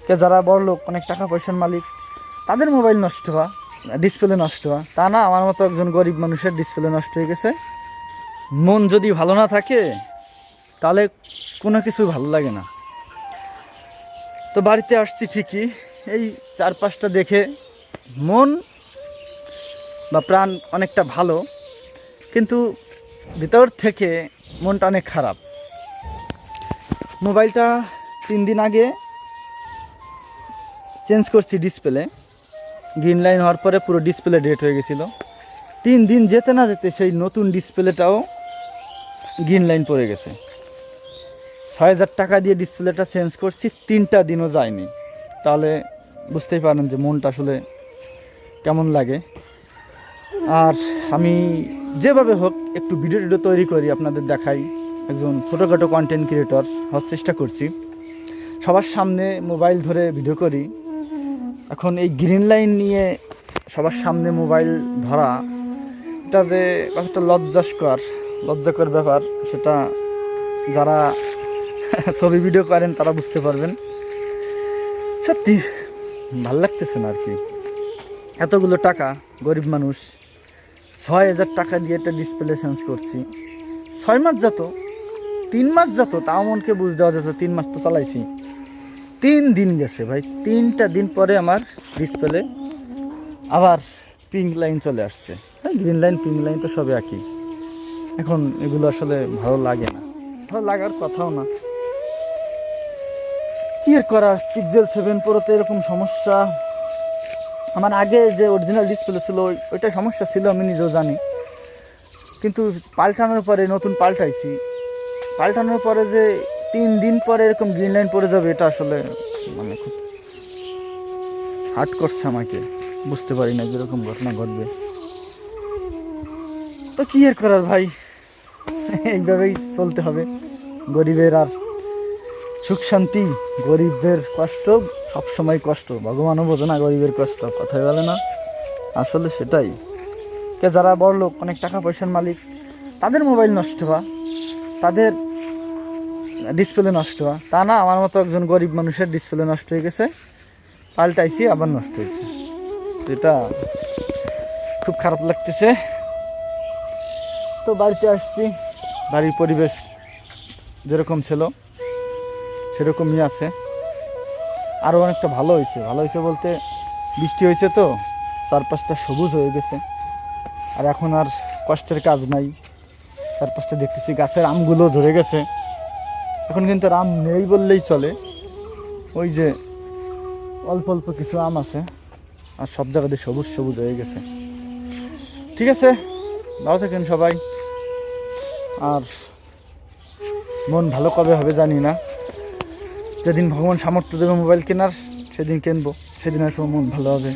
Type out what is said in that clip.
কে যারা বড় লোক, অনেক টাকা পয়সার মালিক, তাদের মোবাইল নষ্ট হওয়া, ডিসপ্লে নষ্ট হওয়া, তা না আমার মতো একজন গরিব মানুষের ডিসপ্লে নষ্ট হয়ে গেছে। মন যদি ভালো না থাকে তাহলে কোনো কিছু ভালো লাগে না। তো বাড়িতে আসছি ঠিকই, এই চারপাশটা দেখে মন বা প্রাণ অনেকটা ভালো, কিন্তু ভিতর থেকে মনটা অনেক খারাপ। মোবাইলটা 3 দিন আগে চেঞ্জ করছি ডিসপ্লে, গ্রিন লাইন হওয়ার পরে পুরো ডিসপ্লে ডেট হয়ে গেছিলো। 3 দিন যেতে না যেতে সেই নতুন ডিসপ্লেটাও গ্রিন লাইন পড়ে গেছে। 6,000 টাকা দিয়ে ডিসপ্লেটা চেঞ্জ করছি, 3টা দিনও যায়নি। তাহলে বুঝতেই পারেন যে মনটা আসলে কেমন লাগে। আর আমি যেভাবে হোক একটু ভিডিও তৈরি করি, আপনাদের দেখাই, একজন ছোটোখাটো কন্টেন্ট ক্রিয়েটর হওয়ার চেষ্টা করছি, সবার সামনে মোবাইল ধরে ভিডিও করি। এখন এই গ্রিন লাইন নিয়ে সবার সামনে মোবাইল ধরা, এটা যে কতটা লজ্জাকর ব্যাপার, সেটা যারা ছবি ভিডিও করেন তারা বুঝতে পারবেন। সত্যি ভাল লাগতেছে না আর কি। এতগুলো টাকা, গরিব মানুষ, 6,000 টাকা দিয়ে একটা ডিসপ্লে চেঞ্জ করছি। 6 মাস যেত, 3 মাস যেত, তাও মনকে বুঝ দেওয়া যেত, 3 মাস তো চালাইছি। 3 দিন গেছে ভাই, 3টা দিন পরে আমার ডিসপ্লে আবার পিঙ্ক লাইন চলে আসছে। গ্রিন লাইন পিঙ্ক লাইন তো সবে একই। এখন এগুলো আসলে ভালো লাগে না, ভালো লাগার কথাও না। কি আর করার, পিক্সেল 7 প্রোতে এরকম সমস্যা। আমার আগে যে অরিজিনাল ডিসপ্লে ছিল ওইটা সমস্যা ছিল, আমি নিজেও জানি। কিন্তু পাল্টানোর পরে, নতুন পাল্টানোর পরে যে 3 দিন পরে এরকম গ্রিন লাইন পড়ে যাবে, এটা আসলে মানে খুব হার্ট করছে আমাকে। বুঝতে পারি না যেরকম ঘটনা ঘটবে। তো কি আর করার ভাই, এইভাবেই চলতে হবে। গরিবের আর সুখ শান্তি, গরিবদের কষ্ট সবসময় কষ্ট। ভগবানও বোঝে না গরিবের কষ্ট, কথাই বলে না, আসলে সেটাই। কে যারা বড় লোক, অনেক টাকা পয়সার মালিক, তাদের মোবাইল নষ্ট হওয়া, তাদের ডিসপ্লে নষ্ট হওয়া, তা না আমার মতো একজন গরিব মানুষের ডিসপ্লে নষ্ট হয়ে গেছে, পাল্টাইছি আবার নষ্ট হয়েছে। এটা খুব খারাপ লাগতেছে। তো বাড়িতে আসছি, বাড়ির পরিবেশ যেরকম ছিল সেরকমই আছে। আরও অনেকটা ভালো হয়েছে বলতে, বৃষ্টি হয়েছে তো চারপাশটা সবুজ হয়ে গেছে। আর এখন আর কষ্টের কাজ নাই। চারপাশটা দেখতেছি গাছের আমগুলো ধরে গেছে। এখন কিন্তু আর আম নেই বললেই চলে, ওই যে অল্প অল্প কিছু আম আছে, আর সব জায়গাতে সবুজ সবুজ হয়ে গেছে। ঠিক আছে, ভালো থাকেন সবাই। আর মন ভালো কবে হবে জানি না, যেদিন ভগবান সামর্থ্য দেবে মোবাইল কেনার সেদিন কিনবো, সেদিন হয়তো মন ভালো হবে।